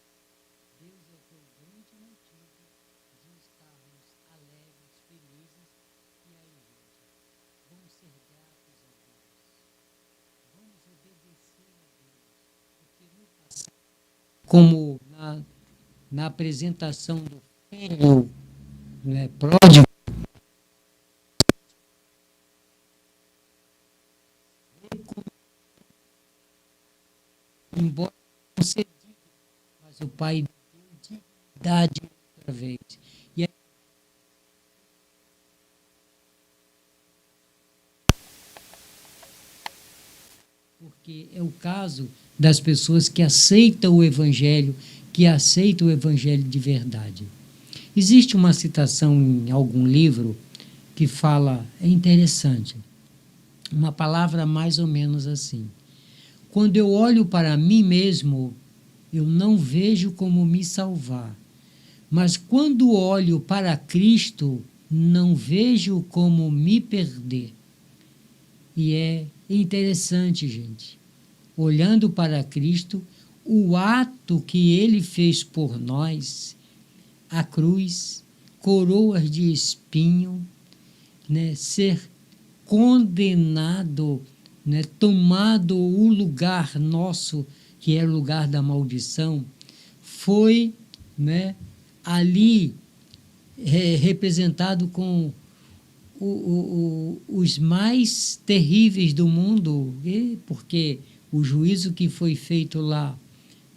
Deus é que é o grande motivo de estarmos alegres, felizes. E aí, gente, vamos ser gratos a Deus. Vamos obedecer a Deus. Porque no passado, como na apresentação do filho, né, pródigo, embora concedido, mas o pai deu dignidade outra vez. E aí, porque é o caso das pessoas que aceitam o Evangelho, que aceitam o Evangelho de verdade. Existe uma citação em algum livro que fala, é interessante, uma palavra mais ou menos assim: quando eu olho para mim mesmo, eu não vejo como me salvar, mas quando olho para Cristo, não vejo como me perder. E é interessante, gente, olhando para Cristo, o ato que ele fez por nós, a cruz, coroas de espinho, né, ser condenado, né, tomado o lugar nosso, que era o lugar da maldição, foi, né, ali representado com os mais terríveis do mundo, porque o juízo que foi feito lá,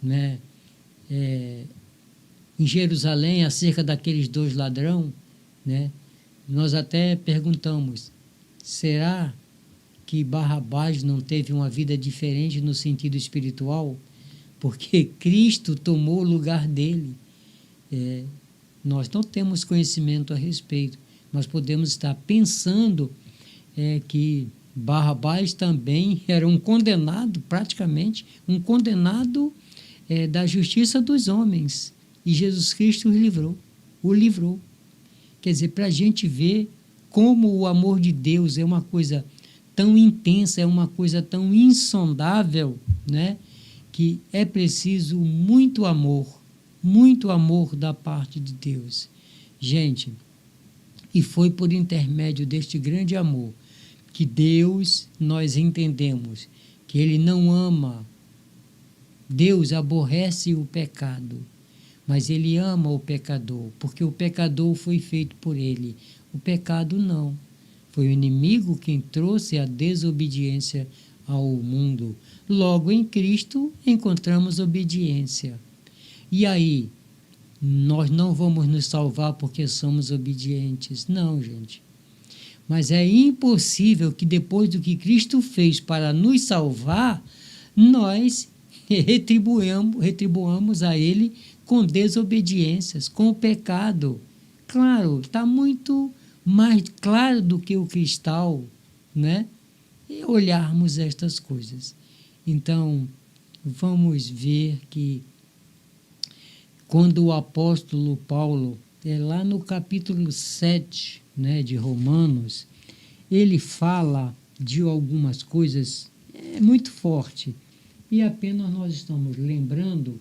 né, em Jerusalém, acerca daqueles dois ladrões, né, nós até perguntamos, será que Barrabás não teve uma vida diferente no sentido espiritual? Porque Cristo tomou o lugar dele. Nós não temos conhecimento a respeito, mas podemos estar pensando que Barrabás também era um condenado, praticamente, um condenado da justiça dos homens. E Jesus Cristo o livrou. Quer dizer, para a gente ver como o amor de Deus é uma coisa tão intensa, é uma coisa tão insondável, né? Que é preciso muito amor da parte de Deus. Gente, e foi por intermédio deste grande amor que Deus, nós entendemos que Ele não ama, Deus aborrece o pecado, mas Ele ama o pecador, porque o pecador foi feito por Ele, o pecado não. Foi o inimigo quem trouxe a desobediência ao mundo. Logo, em Cristo, encontramos obediência. E aí, nós não vamos nos salvar porque somos obedientes. Não, gente. Mas é impossível que depois do que Cristo fez para nos salvar, nós retribuamos a Ele com desobediências, com o pecado. Claro, está muito mais claro do que o cristal, né? E olharmos estas coisas. Então, vamos ver que quando o apóstolo Paulo, lá no capítulo 7, né, de Romanos, ele fala de algumas coisas muito forte. e apenas nós estamos lembrando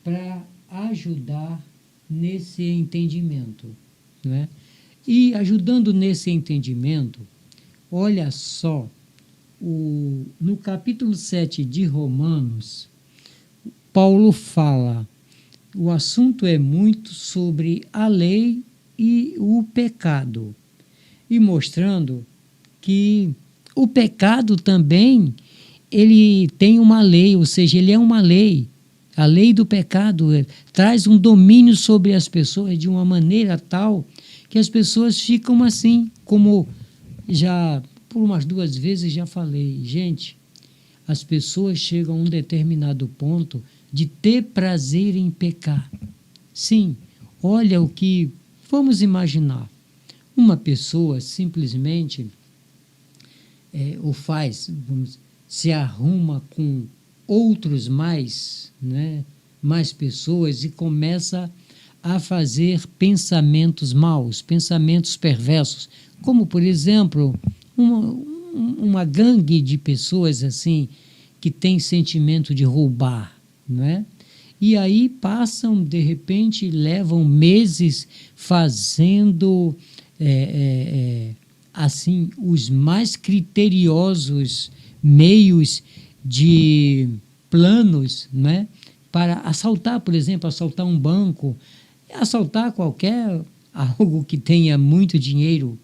para ajudar nesse entendimento, não é? E ajudando nesse entendimento, olha só, no capítulo 7 de Romanos, Paulo fala, o assunto é muito sobre a lei e o pecado, e mostrando que o pecado também, ele tem uma lei, ou seja, ele é uma lei. A lei do pecado traz um domínio sobre as pessoas de uma maneira tal que as pessoas ficam assim, como já por umas 2 vezes já falei. Gente, as pessoas chegam a um determinado ponto de ter prazer em pecar. Sim, olha o que... Vamos imaginar. Uma pessoa simplesmente se arruma com outros mais, né, mais pessoas e começa a fazer pensamentos maus, pensamentos perversos, como, por exemplo, uma gangue de pessoas assim que tem sentimento de roubar, não é? E aí passam, de repente, levam meses fazendo assim os mais criteriosos meios de planos, né, para assaltar, por exemplo, assaltar um banco, assaltar qualquer algo que tenha muito dinheiro.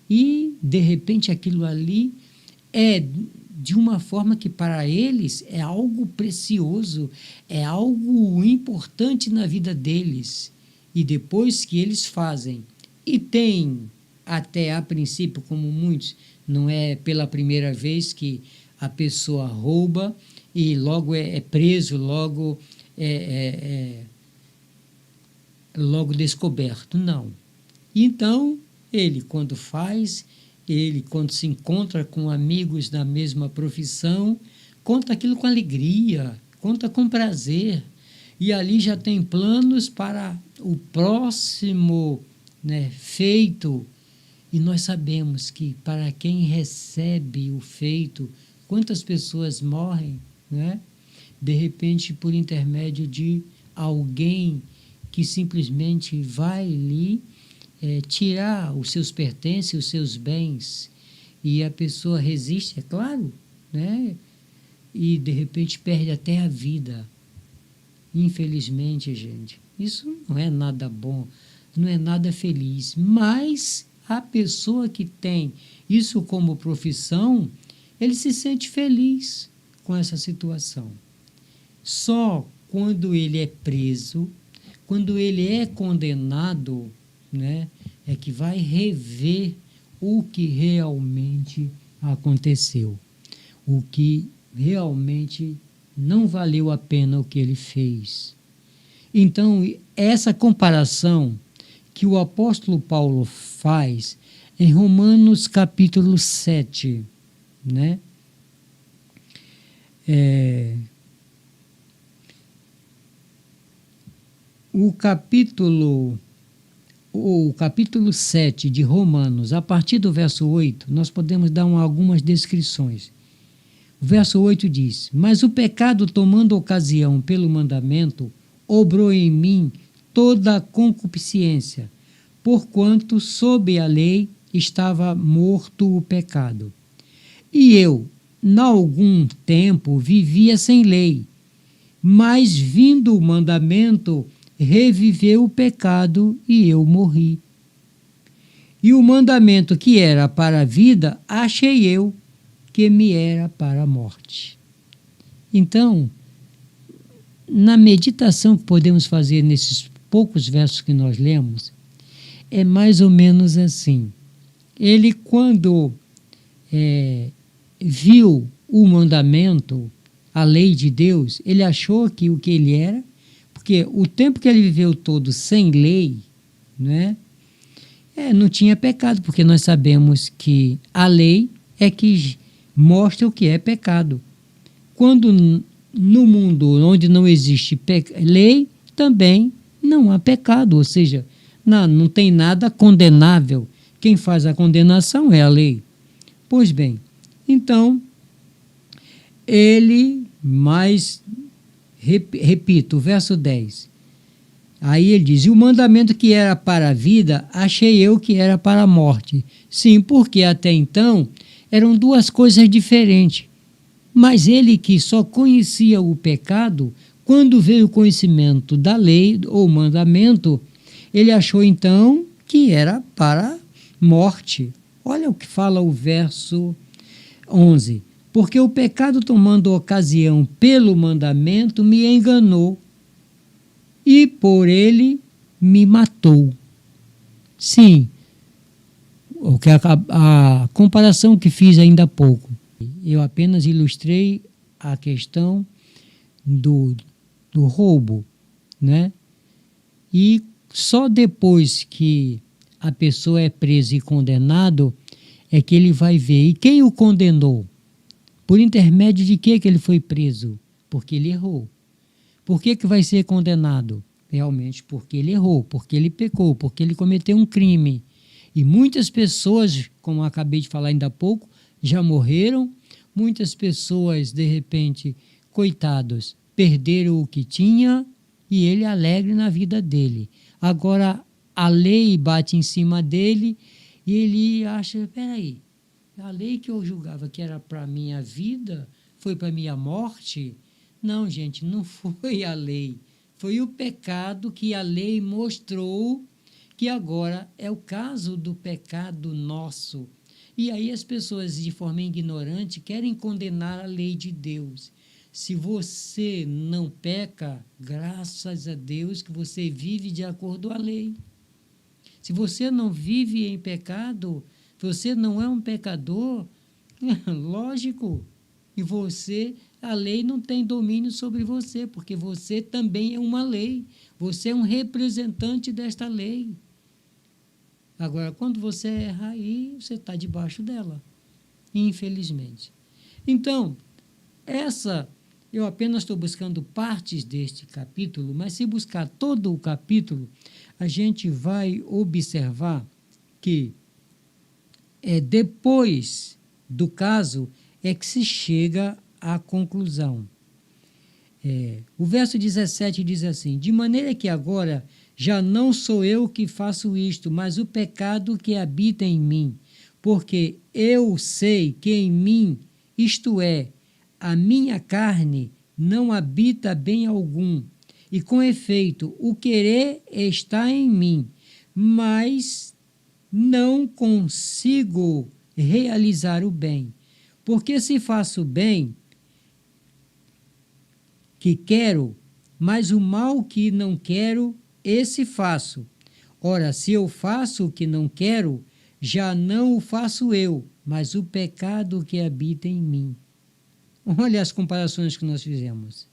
E, de repente, aquilo ali é de uma forma que para eles é algo precioso, é algo importante na vida deles. E depois que eles fazem, e tem até a princípio, como muitos, não é pela primeira vez que a pessoa rouba e logo é preso, logo logo descoberto. Não. Então, ele quando se encontra com amigos da mesma profissão, conta aquilo com alegria, conta com prazer. E ali já tem planos para o próximo, né, feito. E nós sabemos que para quem recebe o feito, quantas pessoas morrem, né? De repente, por intermédio de alguém que simplesmente vai ali tirar os seus pertences, os seus bens, e a pessoa resiste, é claro, né? E de repente perde até a vida. Infelizmente, gente, isso não é nada bom, não é nada feliz, mas a pessoa que tem isso como profissão, ele se sente feliz com essa situação. Só quando ele é preso, quando ele é condenado, né, é que vai rever o que realmente aconteceu, o que realmente não valeu a pena o que ele fez. Então, essa comparação que o apóstolo Paulo faz em Romanos capítulo 7, né? O capítulo 7 de Romanos, a partir do verso 8, nós podemos dar algumas descrições. O verso 8 diz: mas o pecado, tomando ocasião pelo mandamento, obrou em mim toda a concupiscência, porquanto sob a lei estava morto o pecado. E eu, em algum tempo, vivia sem lei, mas vindo o mandamento, reviveu o pecado e eu morri. E o mandamento que era para a vida, achei eu que me era para a morte. Então, na meditação que podemos fazer nesses poucos versos que nós lemos, é mais ou menos assim. Ele, quando viu o mandamento, a lei de Deus, ele achou que o que ele era, porque o tempo que ele viveu todo sem lei, né, não tinha pecado, porque nós sabemos que a lei é que mostra o que é pecado. Quando no mundo onde não existe lei, também não há pecado, ou seja, não tem nada condenável. Quem faz a condenação é a lei. Pois bem, então, ele Mas, repito, o verso 10. Aí ele diz: e o mandamento que era para a vida, achei eu que era para a morte. Sim, porque até então eram duas coisas diferentes. Mas ele que só conhecia o pecado, quando veio o conhecimento da lei ou mandamento, ele achou então que era para a morte. Olha o que fala o verso 11. Porque o pecado, tomando ocasião pelo mandamento, me enganou e por ele me matou. Sim, o que a comparação que fiz ainda há pouco. Eu apenas ilustrei a questão do roubo, né? E só depois que a pessoa é presa e condenado é que ele vai ver. E quem o condenou? Por intermédio de que ele foi preso? Porque ele errou. Por que vai ser condenado? Realmente porque ele errou, porque ele pecou, porque ele cometeu um crime. E muitas pessoas, como eu acabei de falar ainda há pouco, já morreram. Muitas pessoas, de repente, coitados, perderam o que tinha e ele alegre na vida dele. Agora a lei bate em cima dele e ele acha, peraí, a lei que eu julgava que era para a minha vida foi para a minha morte? Não, gente, não foi a lei. Foi o pecado que a lei mostrou que agora é o caso do pecado nosso. E aí as pessoas, de forma ignorante, querem condenar a lei de Deus. Se você não peca, graças a Deus que você vive de acordo com a lei. Se você não vive em pecado, você não é um pecador, lógico. E você, a lei não tem domínio sobre você, porque você também é uma lei. Você é um representante desta lei. Agora, quando você erra, aí você está debaixo dela, infelizmente. Então, eu apenas estou buscando partes deste capítulo, mas se buscar todo o capítulo, a gente vai observar que depois do caso é que se chega à conclusão. O verso 17 diz assim: de maneira que agora já não sou eu que faço isto, mas o pecado que habita em mim. Porque eu sei que em mim, isto é, a minha carne, não habita bem algum. E com efeito, o querer está em mim, mas não consigo realizar o bem. Porque se faço o bem que quero, mas o mal que não quero, esse faço. Ora, se eu faço o que não quero, já não o faço eu, mas o pecado que habita em mim. Olha as comparações que nós fizemos.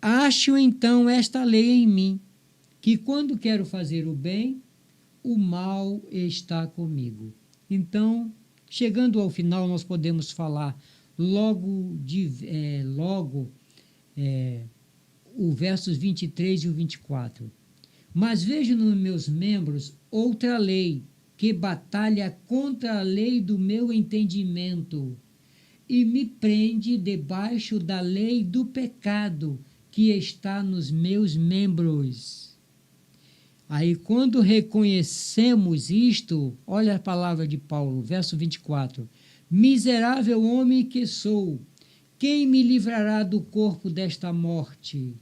Acho então esta lei em mim, que quando quero fazer o bem, o mal está comigo. Então, chegando ao final, nós podemos falar logo o versos 23 e o 24. Mas vejo nos meus membros outra lei, que batalha contra a lei do meu entendimento e me prende debaixo da lei do pecado que está nos meus membros. Aí, quando reconhecemos isto, olha a palavra de Paulo, verso 24. Miserável homem que sou, quem me livrará do corpo desta morte?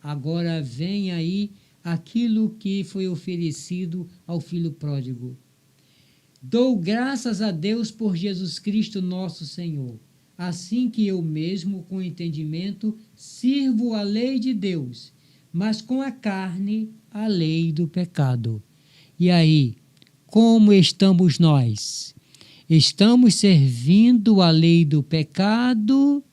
Agora vem aí aquilo que foi oferecido ao filho pródigo. Dou graças a Deus por Jesus Cristo nosso Senhor, assim que eu mesmo, com entendimento, sirvo a lei de Deus, mas com a carne, a lei do pecado. E aí, como estamos nós? Estamos servindo a lei do pecado,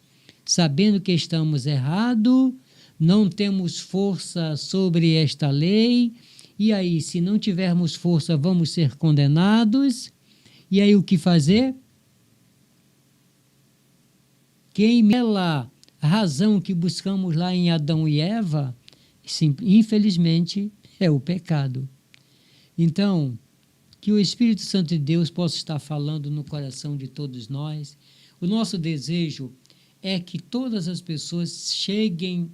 sabendo que estamos errados, não temos força sobre esta lei, e aí, se não tivermos força, vamos ser condenados. E aí, o que fazer? Aquela razão que buscamos lá em Adão e Eva, sim, infelizmente, é o pecado. Então, que o Espírito Santo de Deus possa estar falando no coração de todos nós. O nosso desejo é que todas as pessoas cheguem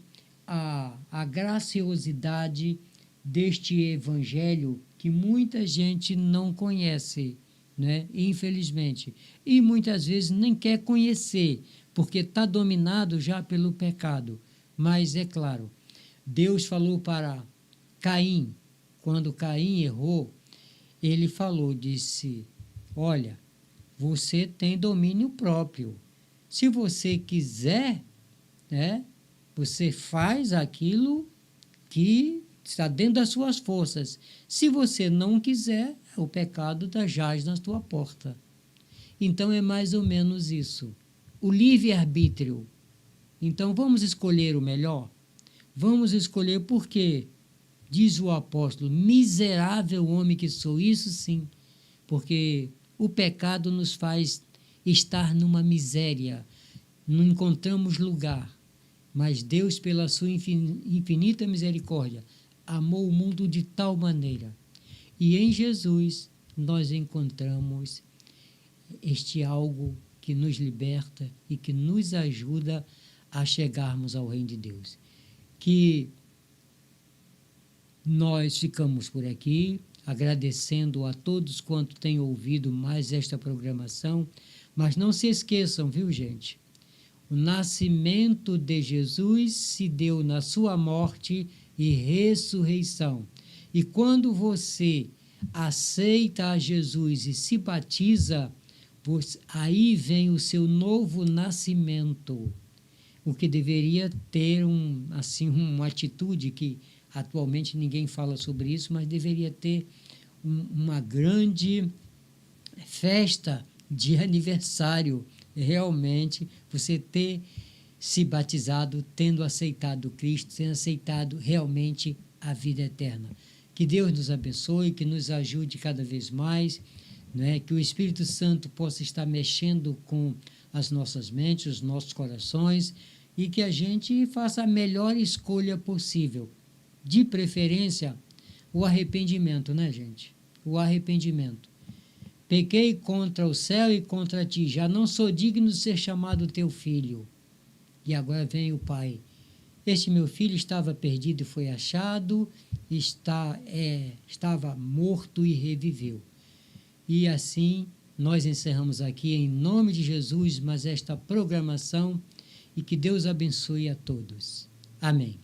à graciosidade deste evangelho que muita gente não conhece, né? Infelizmente. E muitas vezes nem quer conhecer, porque está dominado já pelo pecado. Mas é claro, Deus falou para Caim, quando Caim errou, ele falou, disse, olha, você tem domínio próprio. Se você quiser, né, você faz aquilo que está dentro das suas forças. Se você não quiser, o pecado jaz na tua porta. Então é mais ou menos isso. O livre-arbítrio. Então vamos escolher o melhor? Vamos escolher porque, diz o apóstolo, miserável homem que sou, isso sim, porque o pecado nos faz estar numa miséria, não encontramos lugar. Mas Deus, pela sua infinita misericórdia, amou o mundo de tal maneira. E em Jesus nós encontramos este algo que nos liberta e que nos ajuda a chegarmos ao reino de Deus. Que nós ficamos por aqui, agradecendo a todos quanto têm ouvido mais esta programação, mas não se esqueçam, viu, gente? O nascimento de Jesus se deu na sua morte e ressurreição. E quando você aceita a Jesus e se batiza, aí vem o seu novo nascimento. O que deveria ter uma atitude que atualmente ninguém fala sobre isso, mas deveria ter uma grande festa de aniversário, realmente, você ter se batizado, tendo aceitado Cristo, tendo aceitado realmente a vida eterna. Que Deus nos abençoe, que nos ajude cada vez mais, né? Que o Espírito Santo possa estar mexendo com as nossas mentes, os nossos corações, e que a gente faça a melhor escolha possível. De preferência, o arrependimento, né, gente? O arrependimento. Pequei contra o céu e contra ti, já não sou digno de ser chamado teu filho. E agora vem o Pai. Este meu filho estava perdido e foi achado, estava morto e reviveu. E assim, nós encerramos aqui, em nome de Jesus, mas esta programação, e que Deus abençoe a todos. Amém.